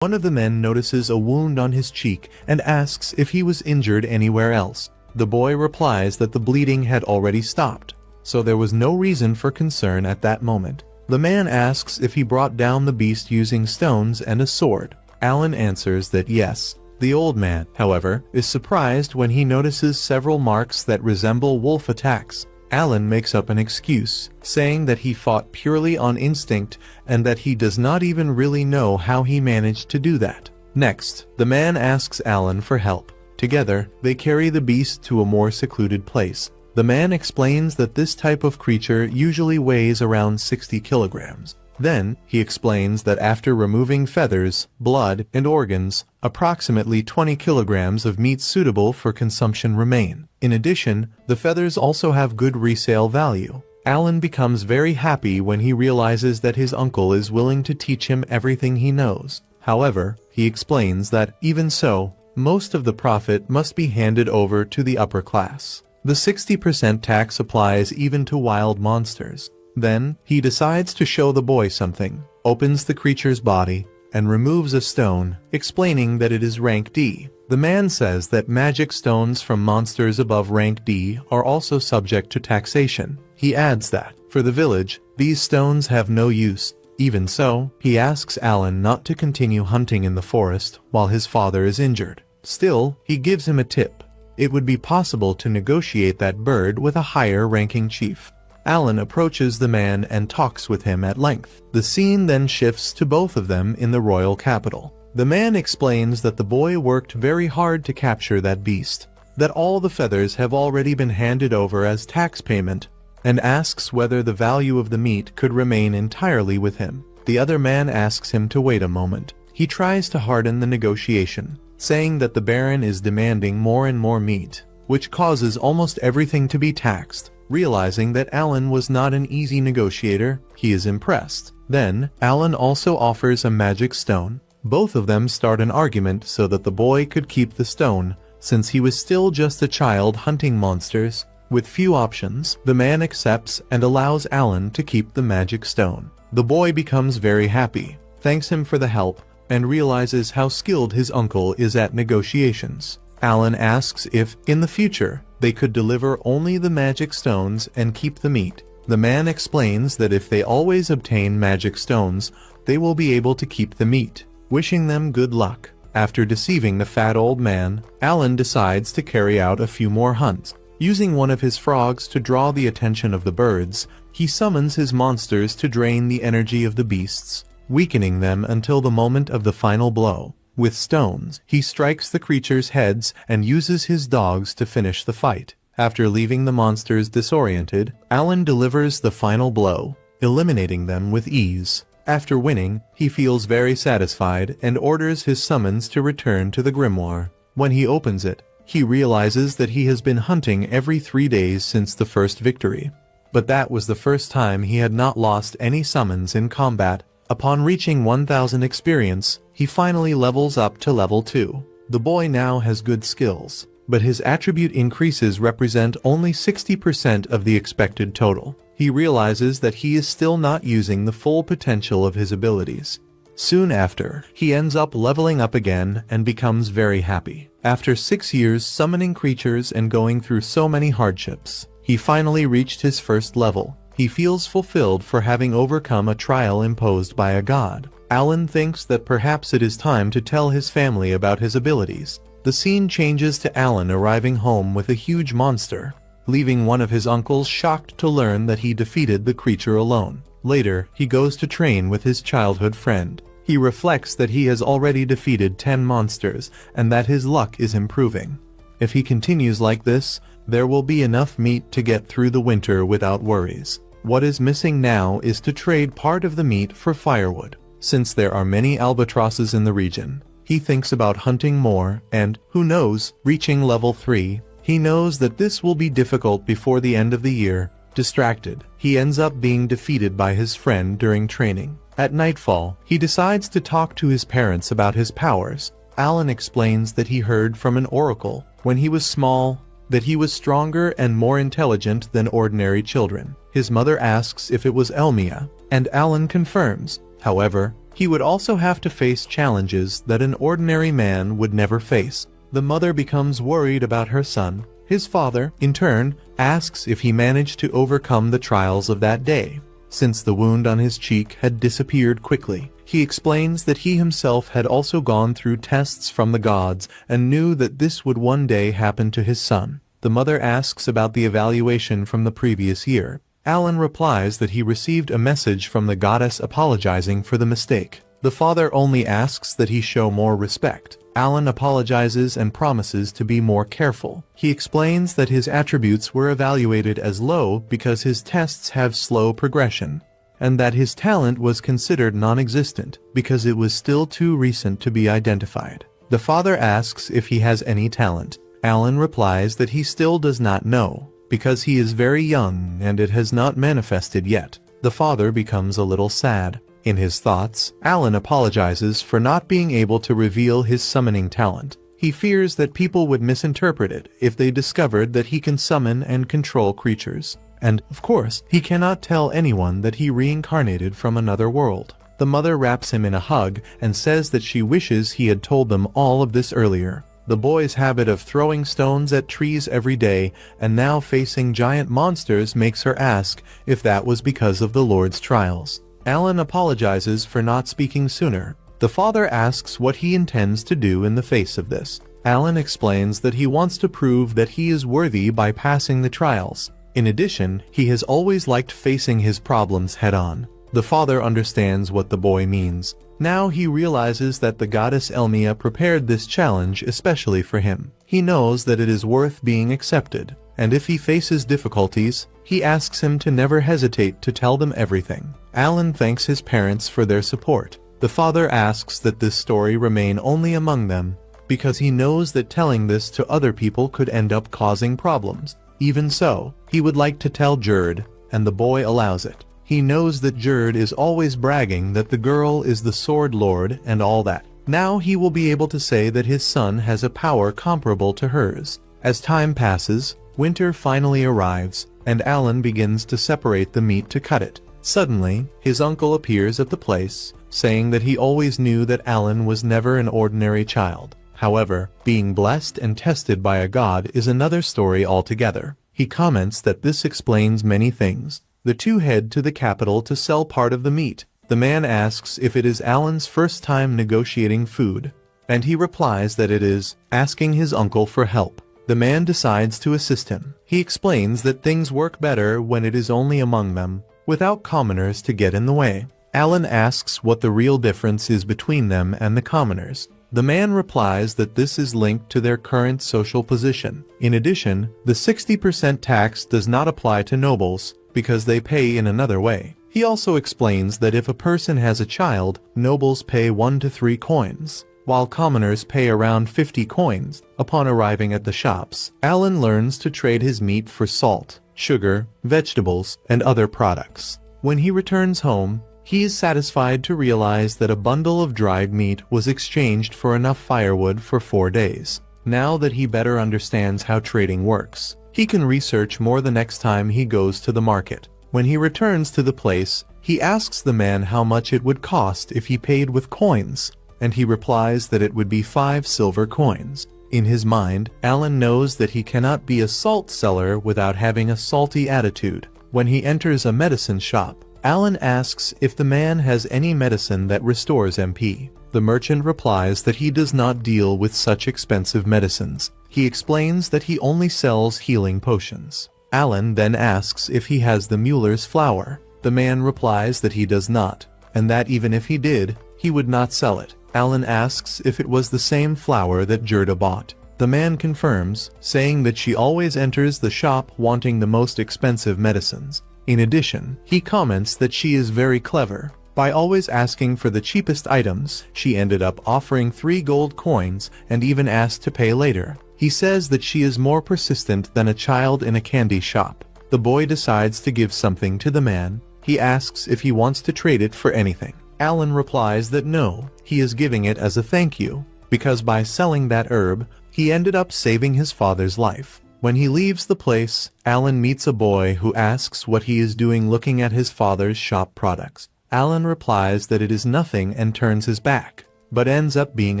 One of the men notices a wound on his cheek and asks if he was injured anywhere else. The boy replies that the bleeding had already stopped, so there was no reason for concern at that moment. The man asks if he brought down the beast using stones and a sword. Alan answers that yes. The old man, however, is surprised when he notices several marks that resemble wolf attacks. Alan makes up an excuse, saying that he fought purely on instinct and that he does not even really know how he managed to do that. Next, the man asks Alan for help. Together, they carry the beast to a more secluded place. The man explains that this type of creature usually weighs around 60 kilograms. Then, he explains that after removing feathers, blood, and organs, approximately 20 kilograms of meat suitable for consumption remain. In addition, the feathers also have good resale value. Alan becomes very happy when he realizes that his uncle is willing to teach him everything he knows. However, he explains that, even so, most of the profit must be handed over to the upper class. The 60% tax applies even to wild monsters. Then, he decides to show the boy something, opens the creature's body, and removes a stone, explaining that it is rank D. The man says that magic stones from monsters above rank D are also subject to taxation. He adds that, for the village, these stones have no use. Even so, he asks Alan not to continue hunting in the forest while his father is injured. Still, he gives him a tip. It would be possible to negotiate that bird with a higher-ranking chief. Alan approaches the man and talks with him at length. The scene then shifts to both of them in the royal capital. The man explains that the boy worked very hard to capture that beast, that all the feathers have already been handed over as tax payment, and asks whether the value of the meat could remain entirely with him. The other man asks him to wait a moment. He tries to harden the negotiation, saying that the baron is demanding more and more meat, which causes almost everything to be taxed. Realizing that Alan was not an easy negotiator, he is impressed. Then, Alan also offers a magic stone. Both of them start an argument so that the boy could keep the stone, since he was still just a child hunting monsters. With few options, the man accepts and allows Alan to keep the magic stone. The boy becomes very happy, thanks him for the help, and realizes how skilled his uncle is at negotiations. Alan asks if, in the future, they could deliver only the magic stones and keep the meat. The man explains that if they always obtain magic stones, they will be able to keep the meat, wishing them good luck. After deceiving the fat old man, Alan decides to carry out a few more hunts. Using one of his frogs to draw the attention of the birds, he summons his monsters to drain the energy of the beasts, weakening them until the moment of the final blow. With stones, he strikes the creatures' heads and uses his dogs to finish the fight. After leaving the monsters disoriented, Alan delivers the final blow, eliminating them with ease. After winning, he feels very satisfied and orders his summons to return to the grimoire. When he opens it, he realizes that he has been hunting every 3 days since the first victory. But that was the first time he had not lost any summons in combat. Upon reaching 1000 experience, he finally levels up to level 2. The boy now has good skills, but his attribute increases represent only 60% of the expected total. He realizes that he is still not using the full potential of his abilities. Soon after, he ends up leveling up again and becomes very happy. After 6 years summoning creatures and going through so many hardships, he finally reached his first level. He feels fulfilled for having overcome a trial imposed by a god. Alan thinks that perhaps it is time to tell his family about his abilities. The scene changes to Alan arriving home with a huge monster, leaving one of his uncles shocked to learn that he defeated the creature alone. Later, he goes to train with his childhood friend. He reflects that he has already defeated 10 monsters and that his luck is improving. If he continues like this, there will be enough meat to get through the winter without worries. What is missing now is to trade part of the meat for firewood. Since there are many albatrosses in the region, he thinks about hunting more and, who knows, reaching level 3. He knows that this will be difficult before the end of the year. Distracted, he ends up being defeated by his friend during training. At nightfall, he decides to talk to his parents about his powers. Alan explains that he heard from an oracle, when he was small, that he was stronger and more intelligent than ordinary children. His mother asks if it was Elmia, and Alan confirms. However, He would also have to face challenges that an ordinary man would never face. The mother becomes worried about her son. His father, in turn, asks if he managed to overcome the trials of that day. Since the wound on his cheek had disappeared quickly, he explains that he himself had also gone through tests from the gods and knew that this would one day happen to his son. The mother asks about the evaluation from the previous year. Alan replies that he received a message from the goddess apologizing for the mistake. The father only asks that he show more respect. Alan apologizes and promises to be more careful. He explains that his attributes were evaluated as low because his tests have slow progression, and that his talent was considered non-existent because it was still too recent to be identified. The father asks if he has any talent. Alan replies that he still does not know, because he is very young and it has not manifested yet. The father becomes a little sad. In his thoughts, Alan apologizes for not being able to reveal his summoning talent. He fears that people would misinterpret it if they discovered that he can summon and control creatures. And, of course, he cannot tell anyone that he reincarnated from another world. The mother wraps him in a hug and says that she wishes he had told them all of this earlier. The boy's habit of throwing stones at trees every day and now facing giant monsters makes her ask if that was because of the Lord's trials. Alan apologizes for not speaking sooner. The father asks what he intends to do in the face of this. Alan explains that he wants to prove that he is worthy by passing the trials. In addition, he has always liked facing his problems head-on. The father understands what the boy means. Now he realizes that the goddess Elmia prepared this challenge especially for him. He knows that it is worth being accepted, and if he faces difficulties, he asks him to never hesitate to tell them everything. Alan thanks his parents for their support. The father asks that this story remain only among them, because he knows that telling this to other people could end up causing problems. Even so, he would like to tell Gerd, and the boy allows it. He knows that Gerd is always bragging that the girl is the Sword Lord and all that. Now he will be able to say that his son has a power comparable to hers. As time passes, winter finally arrives, and Alan begins to separate the meat to cut it. Suddenly, his uncle appears at the place, saying that he always knew that Alan was never an ordinary child. However, being blessed and tested by a god is another story altogether. He comments that this explains many things. The two head to the capital to sell part of the meat. The man asks if it is Alan's first time negotiating food, and he replies that it is, asking his uncle for help. The man decides to assist him. He explains that things work better when it is only among them, without commoners to get in the way. Alan asks what the real difference is between them and the commoners. The man replies that this is linked to their current social position. In addition, the 60% tax does not apply to nobles, because they pay in another way. He also explains that if a person has a child, nobles pay 1 to 3 coins, while commoners pay around 50 coins. Upon arriving at the shops, Alan learns to trade his meat for salt, sugar, vegetables, and other products. When he returns home, he is satisfied to realize that a bundle of dried meat was exchanged for enough firewood for 4 days. Now that he better understands how trading works, he can research more the next time he goes to the market. When he returns to the place, he asks the man how much it would cost if he paid with coins, and he replies that it would be 5 silver coins. In his mind, Alan knows that he cannot be a salt seller without having a salty attitude. When he enters a medicine shop, Alan asks if the man has any medicine that restores MP. The merchant replies that he does not deal with such expensive medicines. He explains that he only sells healing potions. Alan then asks if he has the Mueller's flour. The man replies that he does not, and that even if he did, he would not sell it. Alan asks if it was the same flour that Gerda bought. The man confirms, saying that she always enters the shop wanting the most expensive medicines. In addition, he comments that she is very clever. By always asking for the cheapest items, she ended up offering 3 gold coins and even asked to pay later. He says that she is more persistent than a child in a candy shop. The boy decides to give something to the man. He asks if he wants to trade it for anything. Alan replies that no, he is giving it as a thank you, because by selling that herb, he ended up saving his father's life. When he leaves the place, Alan meets a boy who asks what he is doing looking at his father's shop products. Alan replies that it is nothing and turns his back, but ends up being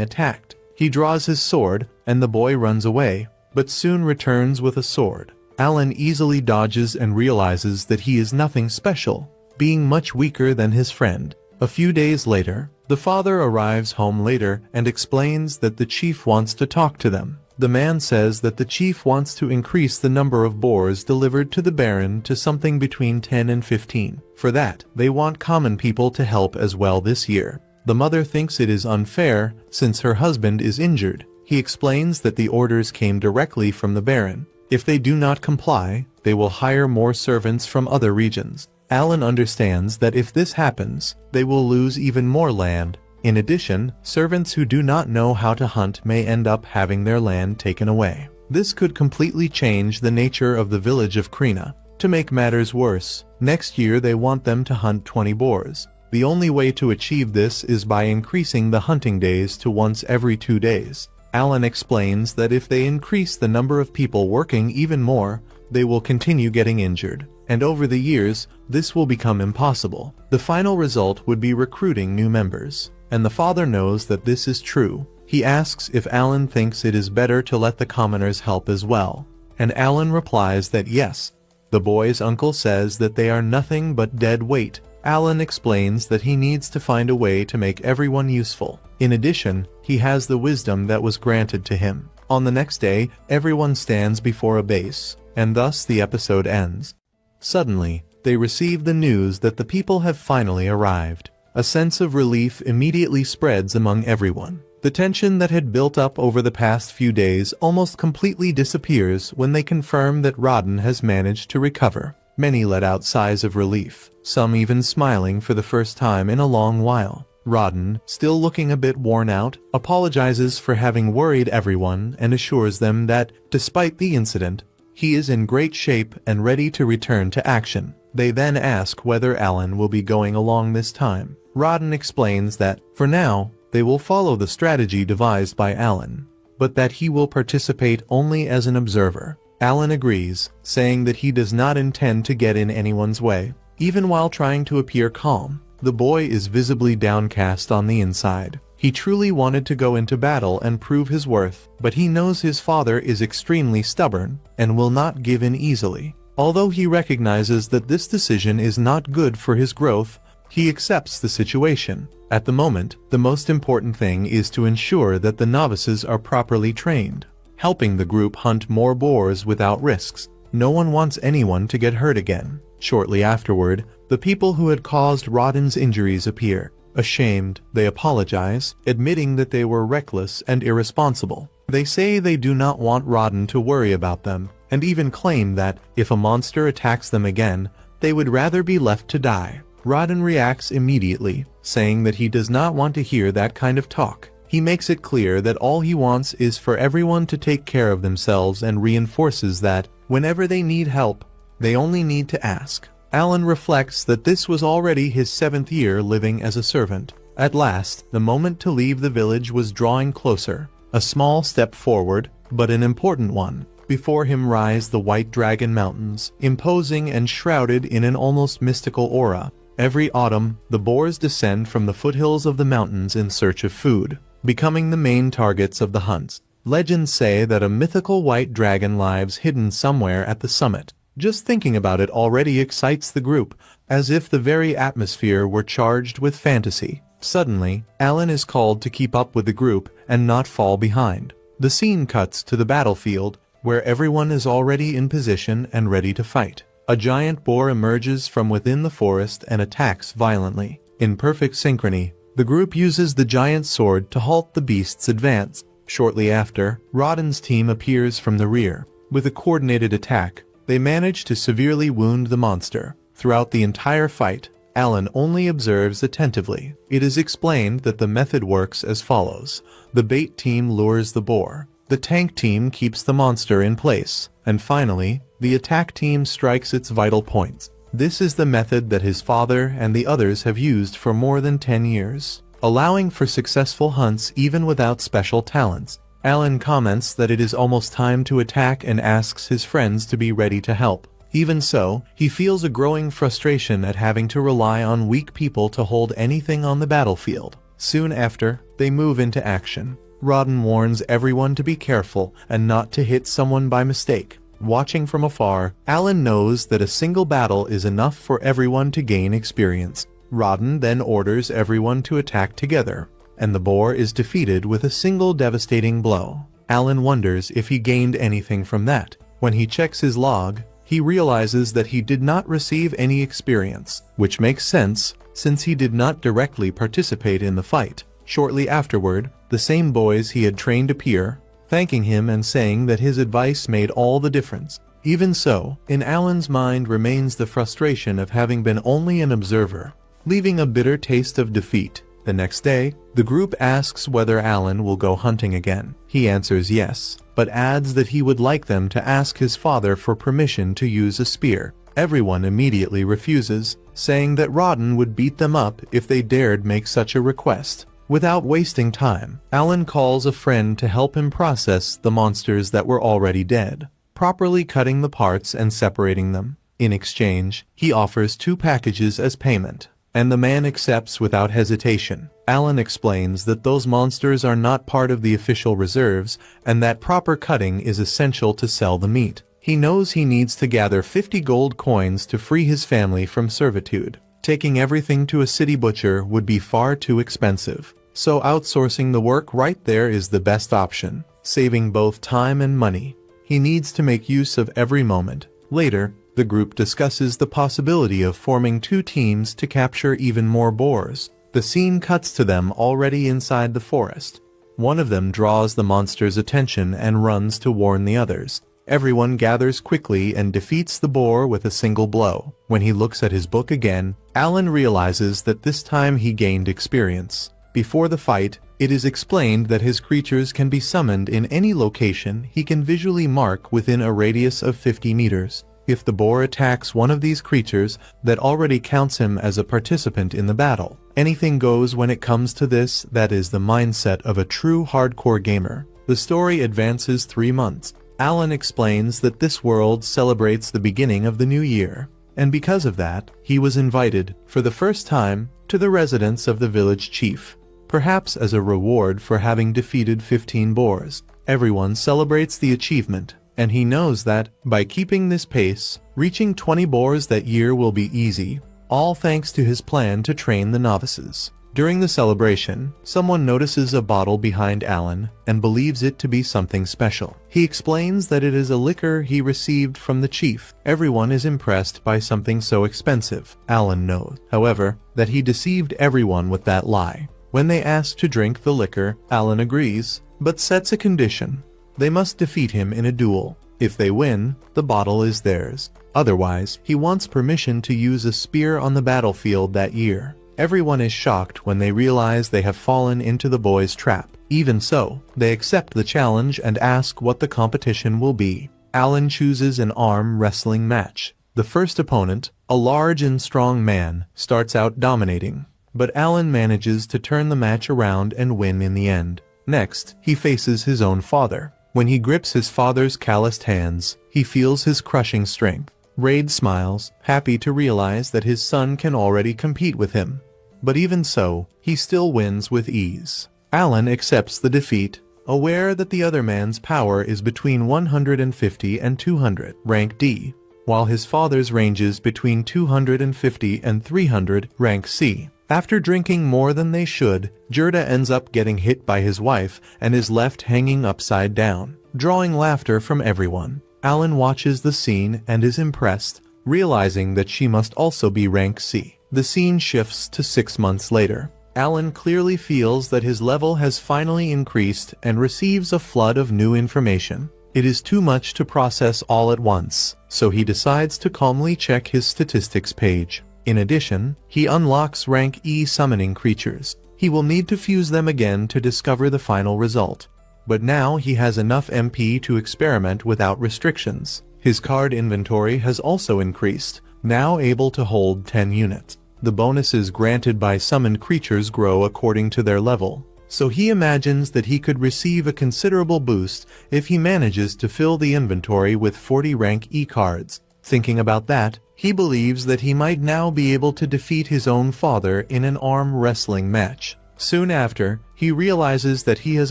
attacked. He draws his sword, and the boy runs away, but soon returns with a sword. Alan easily dodges and realizes that he is nothing special, being much weaker than his friend. A few days later, the father arrives home later and explains that the chief wants to talk to them. The man says that the chief wants to increase the number of boars delivered to the Baron to something between 10 and 15. For that, they want common people to help as well this year. The mother thinks it is unfair since her husband is injured. He explains that the orders came directly from the Baron. If they do not comply, they will hire more servants from other regions. Alan understands that if this happens, they will lose even more land. In addition, servants who do not know how to hunt may end up having their land taken away. This could completely change the nature of the village of Krina. To make matters worse, next year they want them to hunt 20 boars. The only way to achieve this is by increasing the hunting days to once every 2 days. Alan explains that if they increase the number of people working even more, they will continue getting injured, and over the years, this will become impossible. The final result would be recruiting new members, and the father knows that this is true. He asks if Alan thinks it is better to let the commoners help as well, and Alan replies that yes. The boy's uncle says that they are nothing but dead weight. Alan explains that he needs to find a way to make everyone useful. In addition, he has the wisdom that was granted to him. On the next day, everyone stands before a base, and thus the episode ends. Suddenly, they receive the news that the people have finally arrived. A sense of relief immediately spreads among everyone. The tension that had built up over the past few days almost completely disappears when they confirm that Rodden has managed to recover. Many let out sighs of relief, some even smiling for the first time in a long while. Rodden, still looking a bit worn out, apologizes for having worried everyone and assures them that, despite the incident, he is in great shape and ready to return to action. They then ask whether Alan will be going along this time. Rodden explains that, for now, they will follow the strategy devised by Alan, but that he will participate only as an observer. Alan agrees, saying that he does not intend to get in anyone's way. Even while trying to appear calm, the boy is visibly downcast on the inside. He truly wanted to go into battle and prove his worth, but he knows his father is extremely stubborn and will not give in easily. Although he recognizes that this decision is not good for his growth, he accepts the situation. At the moment, the most important thing is to ensure that the novices are properly trained, helping the group hunt more boars without risks. No one wants anyone to get hurt again. Shortly afterward, the people who had caused Rodden's injuries appear. Ashamed, they apologize, admitting that they were reckless and irresponsible. They say they do not want Rodden to worry about them, and even claim that, if a monster attacks them again, they would rather be left to die. Rodden reacts immediately, saying that he does not want to hear that kind of talk. He makes it clear that all he wants is for everyone to take care of themselves and reinforces that, whenever they need help, they only need to ask. Alan reflects that this was already his 7th year living as a servant. At last, the moment to leave the village was drawing closer. A small step forward, but an important one. Before him rise the White Dragon Mountains, imposing and shrouded in an almost mystical aura. Every autumn, the boars descend from the foothills of the mountains in search of food, becoming the main targets of the hunts. Legends say that a mythical white dragon lives hidden somewhere at the summit. Just thinking about it already excites the group, as if the very atmosphere were charged with fantasy. Suddenly, Alan is called to keep up with the group and not fall behind. The scene cuts to the battlefield, where everyone is already in position and ready to fight. A giant boar emerges from within the forest and attacks violently. In perfect synchrony, the group uses the giant sword to halt the beast's advance. Shortly after, Rodden's team appears from the rear. With a coordinated attack, they manage to severely wound the monster. Throughout the entire fight, Alan only observes attentively. It is explained that the method works as follows. The bait team lures the boar. The tank team keeps the monster in place. And finally, the attack team strikes its vital points. This is the method that his father and the others have used for more than 10 years, allowing for successful hunts even without special talents. Alan comments that it is almost time to attack and asks his friends to be ready to help. Even so, he feels a growing frustration at having to rely on weak people to hold anything on the battlefield. Soon after, they move into action. Rodden warns everyone to be careful and not to hit someone by mistake. Watching from afar, Alan knows that a single battle is enough for everyone to gain experience. Rodden then orders everyone to attack together, and the boar is defeated with a single devastating blow. Alan wonders if he gained anything from that. When he checks his log, he realizes that he did not receive any experience, which makes sense since he did not directly participate in the fight. Shortly afterward, the same boys he had trained appear, thanking him and saying that his advice made all the difference. Even so, in Alan's mind remains the frustration of having been only an observer, leaving a bitter taste of defeat. The next day, the group asks whether Alan will go hunting again. He answers yes, but adds that he would like them to ask his father for permission to use a spear. Everyone immediately refuses, saying that Rodden would beat them up if they dared make such a request. Without wasting time, Alan calls a friend to help him process the monsters that were already dead, properly cutting the parts and separating them. In exchange, he offers 2 packages as payment, and the man accepts without hesitation. Alan explains that those monsters are not part of the official reserves and that proper cutting is essential to sell the meat. He knows he needs to gather 50 gold coins to free his family from servitude. Taking everything to a city butcher would be far too expensive, so outsourcing the work right there is the best option, saving both time and money. He needs to make use of every moment. Later, the group discusses the possibility of forming 2 teams to capture even more boars. The scene cuts to them already inside the forest. One of them draws the monster's attention and runs to warn the others. Everyone gathers quickly and defeats the boar with a single blow. When he looks at his book again, Alan realizes that this time he gained experience. Before the fight, it is explained that his creatures can be summoned in any location he can visually mark within a radius of 50 meters. If the boar attacks one of these creatures, that already counts him as a participant in the battle. Anything goes when it comes to this. That is the mindset of a true hardcore gamer. The story advances 3 months. Alan explains that this world celebrates the beginning of the new year, and because of that, he was invited, for the first time, to the residence of the village chief, perhaps as a reward for having defeated 15 boars. Everyone celebrates the achievement, and he knows that, by keeping this pace, reaching 20 boars that year will be easy, all thanks to his plan to train the novices. During the celebration, someone notices a bottle behind Alan and believes it to be something special. He explains that it is a liquor he received from the chief. Everyone is impressed by something so expensive. Alan knows, however, that he deceived everyone with that lie. When they ask to drink the liquor, Alan agrees, but sets a condition. They must defeat him in a duel. If they win, the bottle is theirs. Otherwise, he wants permission to use a spear on the battlefield that year. Everyone is shocked when they realize they have fallen into the boys' trap. Even so, they accept the challenge and ask what the competition will be. Alan chooses an arm wrestling match. The first opponent, a large and strong man, starts out dominating, but Alan manages to turn the match around and win in the end. Next, he faces his own father. When he grips his father's calloused hands, he feels his crushing strength. Raid smiles, happy to realize that his son can already compete with him. But even so, he still wins with ease. Alan accepts the defeat, aware that the other man's power is between 150 and 200, rank D, while his father's ranges between 250 and 300, rank C. After drinking more than they should, Gerda ends up getting hit by his wife and is left hanging upside down, drawing laughter from everyone. Alan watches the scene and is impressed, realizing that she must also be rank C. The scene shifts to 6 months later. Alan clearly feels that his level has finally increased and receives a flood of new information. It is too much to process all at once, so he decides to calmly check his statistics page. In addition, he unlocks rank E summoning creatures. He will need to fuse them again to discover the final result. But now he has enough MP to experiment without restrictions. His card inventory has also increased, now able to hold 10 units. The bonuses granted by summoned creatures grow according to their level, so he imagines that he could receive a considerable boost if he manages to fill the inventory with 40 rank E cards. Thinking about that, he believes that he might now be able to defeat his own father in an arm wrestling match. Soon after, he realizes that he has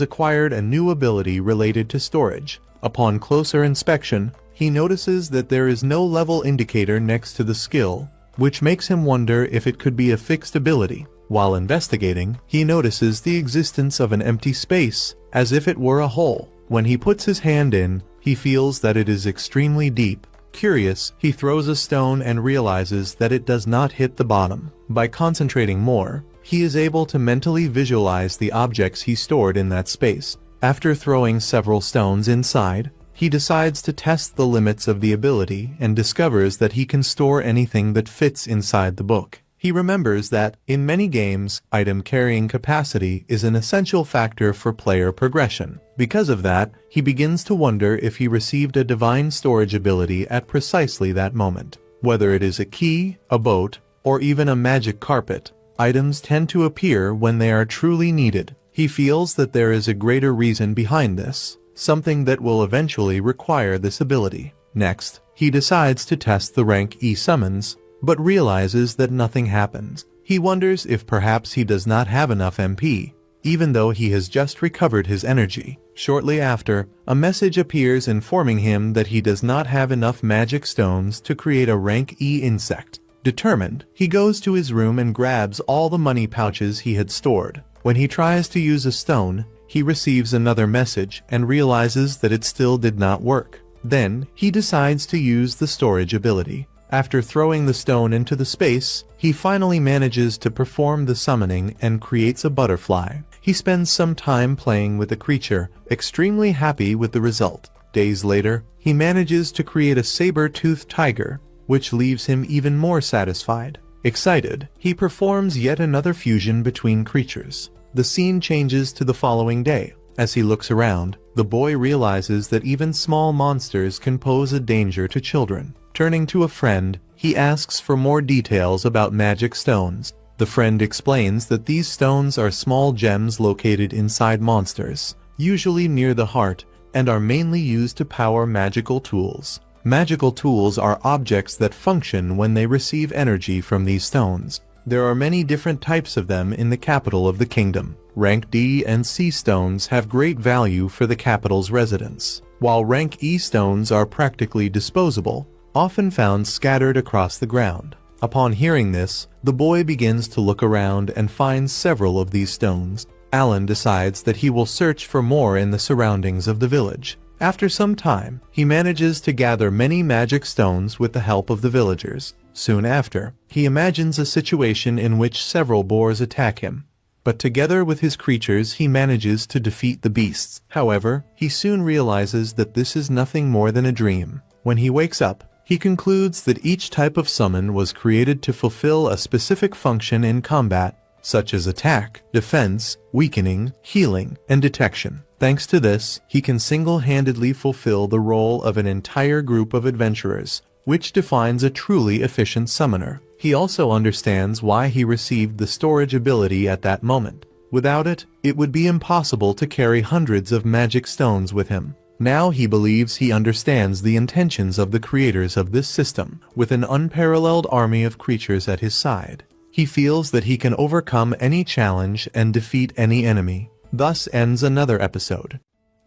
acquired a new ability related to storage. Upon closer inspection, he notices that there is no level indicator next to the skill, which makes him wonder if it could be a fixed ability. While investigating, he notices the existence of an empty space, as if it were a hole. When he puts his hand in, he feels that it is extremely deep. Curious, he throws a stone and realizes that it does not hit the bottom. By concentrating more, he is able to mentally visualize the objects he stored in that space. After throwing several stones inside, he decides to test the limits of the ability and discovers that he can store anything that fits inside the book. He remembers that, in many games, item carrying capacity is an essential factor for player progression. Because of that, he begins to wonder if he received a divine storage ability at precisely that moment. Whether it is a key, a boat, or even a magic carpet, items tend to appear when they are truly needed. He feels that there is a greater reason behind this, something that will eventually require this ability. Next, he decides to test the rank E summons, but realizes that nothing happens. He wonders if perhaps he does not have enough MP, even though he has just recovered his energy. Shortly after, a message appears informing him that he does not have enough magic stones to create a rank E insect. Determined, he goes to his room and grabs all the money pouches he had stored. When he tries to use a stone, he receives another message and realizes that it still did not work. Then, he decides to use the storage ability. After throwing the stone into the space, he finally manages to perform the summoning and creates a butterfly. He spends some time playing with the creature, extremely happy with the result. Days later, he manages to create a saber-toothed tiger, which leaves him even more satisfied. Excited, he performs yet another fusion between creatures. The scene changes to the following day. As he looks around, the boy realizes that even small monsters can pose a danger to children. Turning to a friend, he asks for more details about magic stones. The friend explains that these stones are small gems located inside monsters, usually near the heart, and are mainly used to power magical tools. Magical tools are objects that function when they receive energy from these stones. There are many different types of them in the capital of the kingdom. Rank D and C stones have great value for the capital's residents, while rank E stones are practically disposable, often found scattered across the ground. Upon hearing this, the boy begins to look around and finds several of these stones. Alan decides that he will search for more in the surroundings of the village. After some time, he manages to gather many magic stones with the help of the villagers. Soon after, he imagines a situation in which several boars attack him. But together with his creatures he manages to defeat the beasts. However, he soon realizes that this is nothing more than a dream. When he wakes up, he concludes that each type of summon was created to fulfill a specific function in combat, such as attack, defense, weakening, healing, and detection. Thanks to this, he can single-handedly fulfill the role of an entire group of adventurers, which defines a truly efficient summoner. He also understands why he received the storage ability at that moment. Without it, it would be impossible to carry hundreds of magic stones with him. Now he believes he understands the intentions of the creators of this system. With an unparalleled army of creatures at his side, he feels that he can overcome any challenge and defeat any enemy. Thus ends another episode.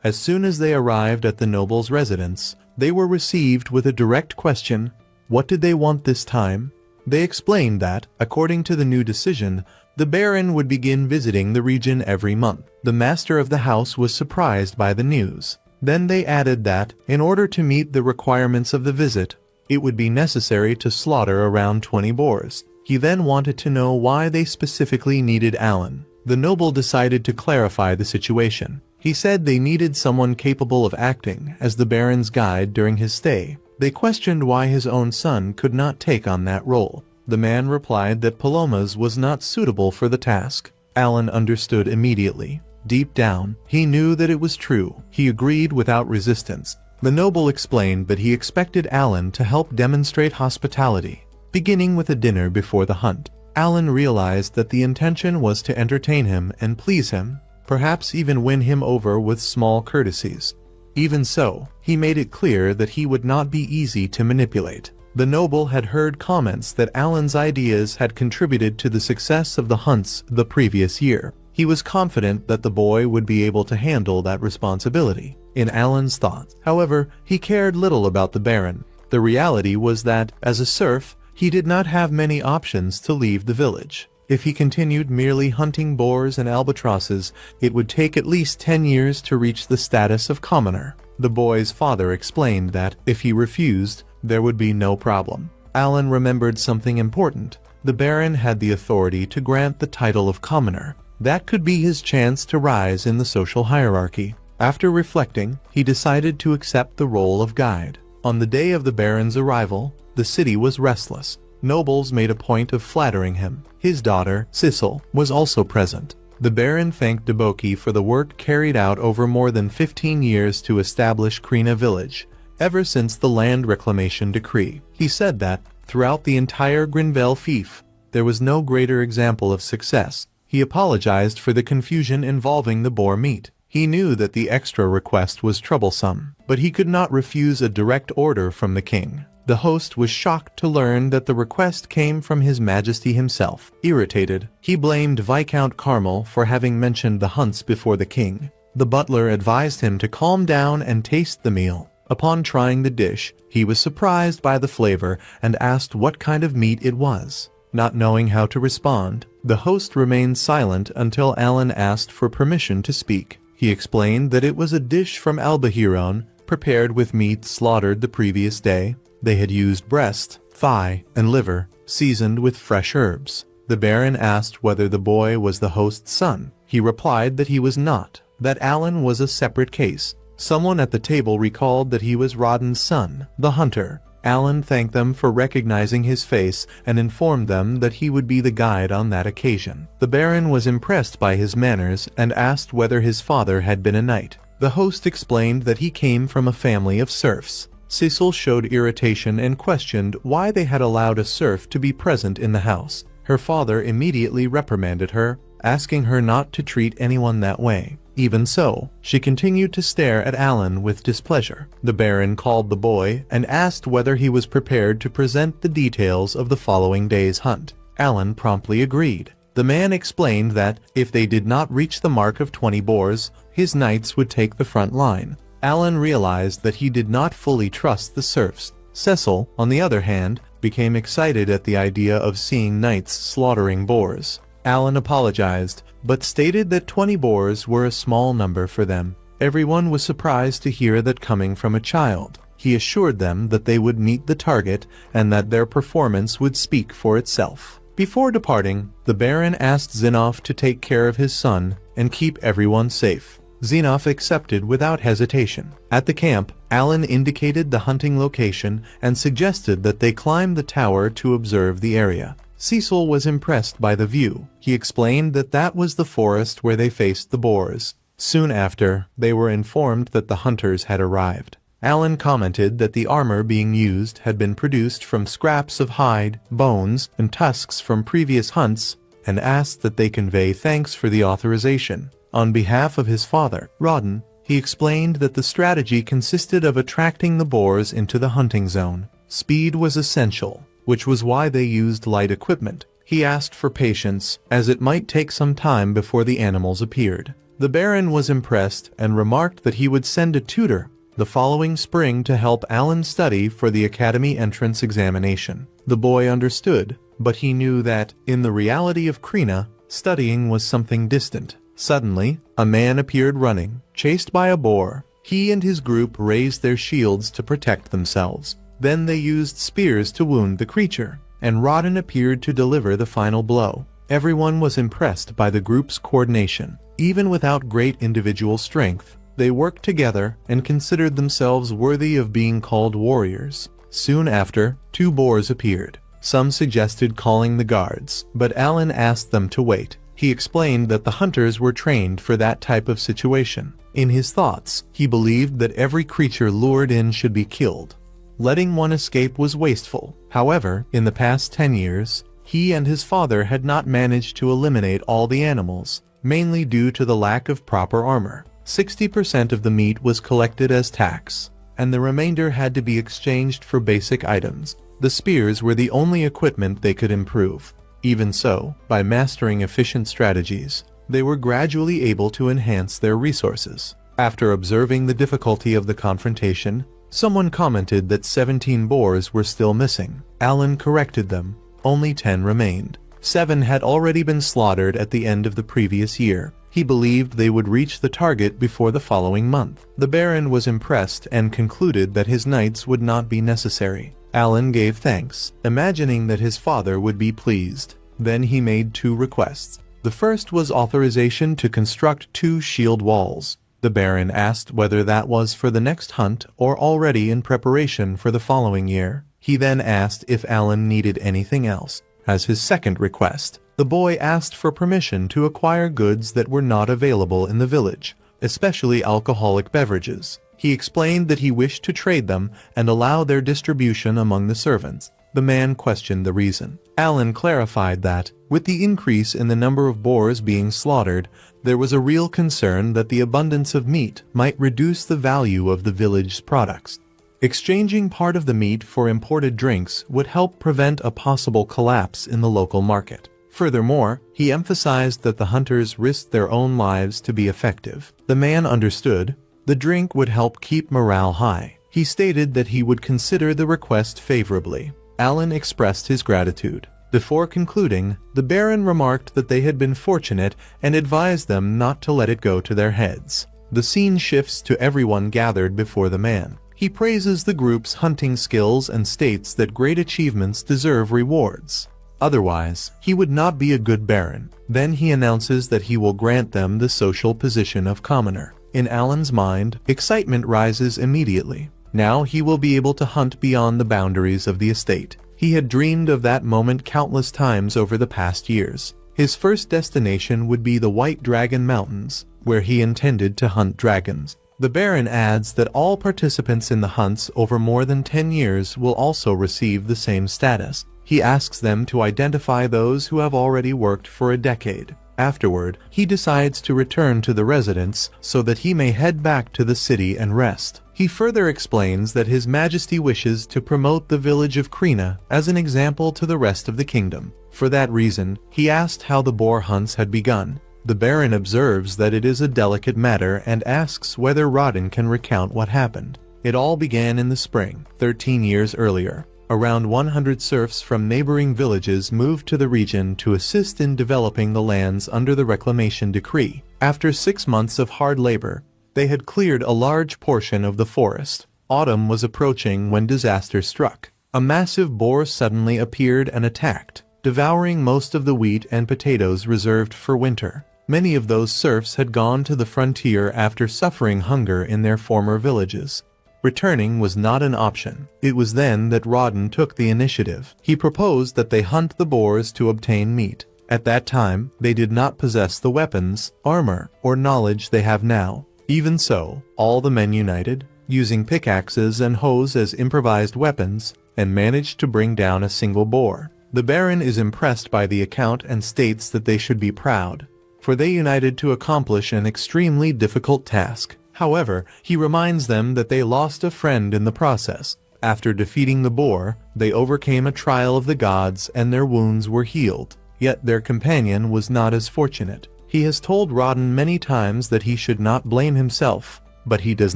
As soon as they arrived at the noble's residence, they were received with a direct question: what did they want this time? They explained that, according to the new decision, the Baron would begin visiting the region every month. The master of the house was surprised by the news. Then they added that, in order to meet the requirements of the visit, it would be necessary to slaughter around 20 boars. He then wanted to know why they specifically needed Alan. The noble decided to clarify the situation. He said they needed someone capable of acting as the Baron's guide during his stay. They questioned why his own son could not take on that role. The man replied that Paloma's was not suitable for the task. Alan understood immediately. Deep down, he knew that it was true. He agreed without resistance. The noble explained that he expected Alan to help demonstrate hospitality, beginning with a dinner before the hunt. Alan realized that the intention was to entertain him and please him, perhaps even win him over with small courtesies. Even so, he made it clear that he would not be easy to manipulate. The noble had heard comments that Alan's ideas had contributed to the success of the hunts the previous year. He was confident that the boy would be able to handle that responsibility. In Alan's thoughts, however, he cared little about the Baron. The reality was that, as a serf, he did not have many options to leave the village. If he continued merely hunting boars and albatrosses, it would take at least 10 years to reach the status of commoner. The boy's father explained that, if he refused, there would be no problem. Alan remembered something important. The Baron had the authority to grant the title of commoner. That could be his chance to rise in the social hierarchy. After reflecting, he decided to accept the role of guide. On the day of the Baron's arrival, the city was restless. Nobles made a point of flattering him. His daughter, Sissel, was also present. The Baron thanked Deboki for the work carried out over more than 15 years to establish Krina village. Ever since the land reclamation decree, he said that, throughout the entire Grinvel fief, there was no greater example of success. He apologized for the confusion involving the boar meat. He knew that the extra request was troublesome, but he could not refuse a direct order from the king. The host was shocked to learn that the request came from His Majesty himself. Irritated, he blamed Viscount Carmel for having mentioned the hunts before the king. The butler advised him to calm down and taste the meal. Upon trying the dish, he was surprised by the flavor and asked what kind of meat it was. Not knowing how to respond, the host remained silent until Alan asked for permission to speak. He explained that it was a dish from Albahiron, prepared with meat slaughtered the previous day. They had used breast, thigh, and liver, seasoned with fresh herbs. The Baron asked whether the boy was the host's son. He replied that he was not, that Alan was a separate case. Someone at the table recalled that he was Rodden's son, the hunter. Alan thanked them for recognizing his face and informed them that he would be the guide on that occasion. The Baron was impressed by his manners and asked whether his father had been a knight. The host explained that he came from a family of serfs. Sissel showed irritation and questioned why they had allowed a serf to be present in the house. Her father immediately reprimanded her, asking her not to treat anyone that way. Even so, she continued to stare at Alan with displeasure. The Baron called the boy and asked whether he was prepared to present the details of the following day's hunt. Alan promptly agreed. The man explained that, if they did not reach the mark of 20 boars, his knights would take the front line. Alan realized that he did not fully trust the serfs. Cecil, on the other hand, became excited at the idea of seeing knights slaughtering boars. Alan apologized, but stated that 20 boars were a small number for them. Everyone was surprised to hear that coming from a child. He assured them that they would meet the target and that their performance would speak for itself. Before departing, the Baron asked Zinnov to take care of his son and keep everyone safe. Zinnov accepted without hesitation. At the camp, Alan indicated the hunting location and suggested that they climb the tower to observe the area. Cecil was impressed by the view. He explained that that was the forest where they faced the boars. Soon after, they were informed that the hunters had arrived. Alan commented that the armor being used had been produced from scraps of hide, bones, and tusks from previous hunts, and asked that they convey thanks for the authorization. On behalf of his father, Rodden, he explained that the strategy consisted of attracting the boars into the hunting zone. Speed was essential, which was why they used light equipment. He asked for patience, as it might take some time before the animals appeared. The Baron was impressed and remarked that he would send a tutor the following spring to help Alan study for the academy entrance examination. The boy understood, but he knew that, in the reality of Krina, studying was something distant. Suddenly, a man appeared running, chased by a boar. He and his group raised their shields to protect themselves. Then they used spears to wound the creature, and Rodden appeared to deliver the final blow. Everyone was impressed by the group's coordination. Even without great individual strength, they worked together and considered themselves worthy of being called warriors. Soon after, 2 boars appeared. Some suggested calling the guards, but Alan asked them to wait. He explained that the hunters were trained for that type of situation. In his thoughts, he believed that every creature lured in should be killed. Letting one escape was wasteful. However, in the past 10 years, he and his father had not managed to eliminate all the animals, mainly due to the lack of proper armor. 60% of the meat was collected as tax, and the remainder had to be exchanged for basic items. The spears were the only equipment they could improve. Even so, by mastering efficient strategies, they were gradually able to enhance their resources. After observing the difficulty of the confrontation, someone commented that 17 boars were still missing. Alan corrected them. Only 10 remained. 7 had already been slaughtered at the end of the previous year. He believed they would reach the target before the following month. The Baron was impressed and concluded that his knights would not be necessary. Alan gave thanks, imagining that his father would be pleased. Then he made 2 requests. The first was authorization to construct 2 shield walls. The Baron asked whether that was for the next hunt or already in preparation for the following year. He then asked if Alan needed anything else. As his second request, the boy asked for permission to acquire goods that were not available in the village, especially alcoholic beverages. He explained that he wished to trade them and allow their distribution among the servants. The man questioned the reason. Alan clarified that, with the increase in the number of boars being slaughtered, there was a real concern that the abundance of meat might reduce the value of the village's products. Exchanging part of the meat for imported drinks would help prevent a possible collapse in the local market. Furthermore, he emphasized that the hunters risked their own lives to be effective. The man understood. The drink would help keep morale high. He stated that he would consider the request favorably. Alan expressed his gratitude. Before concluding, the Baron remarked that they had been fortunate and advised them not to let it go to their heads. The scene shifts to everyone gathered before the man. He praises the group's hunting skills and states that great achievements deserve rewards. Otherwise, he would not be a good Baron. Then he announces that he will grant them the social position of commoner. In Alan's mind, excitement rises immediately. Now he will be able to hunt beyond the boundaries of the estate. He had dreamed of that moment countless times over the past years. His first destination would be the White Dragon Mountains, where he intended to hunt dragons. The Baron adds that all participants in the hunts over more than 10 years will also receive the same status. He asks them to identify those who have already worked for a decade. Afterward, he decides to return to the residence so that he may head back to the city and rest. He further explains that His Majesty wishes to promote the village of Krina as an example to the rest of the kingdom. For that reason, he asked how the boar hunts had begun. The Baron observes that it is a delicate matter and asks whether Rodden can recount what happened. It all began in the spring, 13 years earlier. Around 100 serfs from neighboring villages moved to the region to assist in developing the lands under the reclamation decree. After 6 months of hard labor, they had cleared a large portion of the forest. Autumn was approaching when disaster struck. A massive boar suddenly appeared and attacked, devouring most of the wheat and potatoes reserved for winter. Many of those serfs had gone to the frontier after suffering hunger in their former villages. Returning was not an option. It was then that Rodden took the initiative. He proposed that they hunt the boars to obtain meat. At that time, they did not possess the weapons, armor, or knowledge they have now. Even so, all the men united, using pickaxes and hoes as improvised weapons, and managed to bring down a single boar. The Baron is impressed by the account and states that they should be proud, for they united to accomplish an extremely difficult task. However, he reminds them that they lost a friend in the process. After defeating the boar, they overcame a trial of the gods and their wounds were healed. Yet their companion was not as fortunate. He has told Rodden many times that he should not blame himself, but he does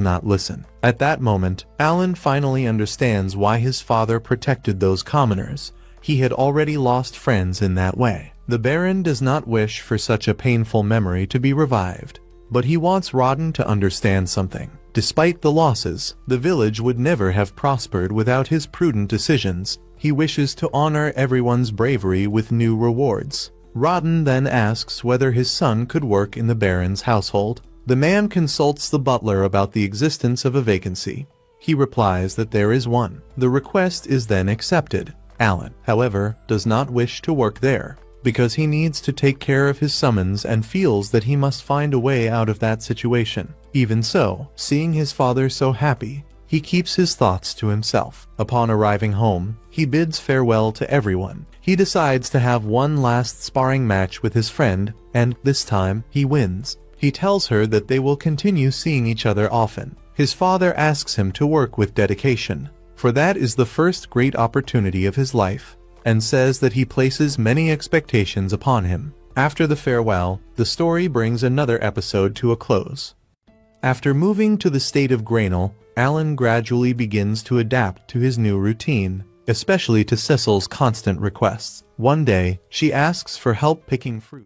not listen. At that moment, Alan finally understands why his father protected those commoners. He had already lost friends in that way. The Baron does not wish for such a painful memory to be revived, but he wants Rodden to understand something. Despite the losses, the village would never have prospered without his prudent decisions. He wishes to honor everyone's bravery with new rewards. Rodden then asks whether his son could work in the Baron's household. The man consults the butler about the existence of a vacancy. He replies that there is one. The request is then accepted. Alan, however, does not wish to work there, because he needs to take care of his summons and feels that he must find a way out of that situation. Even so, seeing his father so happy, he keeps his thoughts to himself. Upon arriving home, he bids farewell to everyone. He decides to have one last sparring match with his friend, and this time, he wins. He tells her that they will continue seeing each other often. His father asks him to work with dedication. for that is the first great opportunity of his life, and says that he places many expectations upon him. After the farewell, the story brings another episode to a close. After moving to the state of Grainel, Alan gradually begins to adapt to his new routine, especially to Cecil's constant requests. One day, she asks for help picking fruit.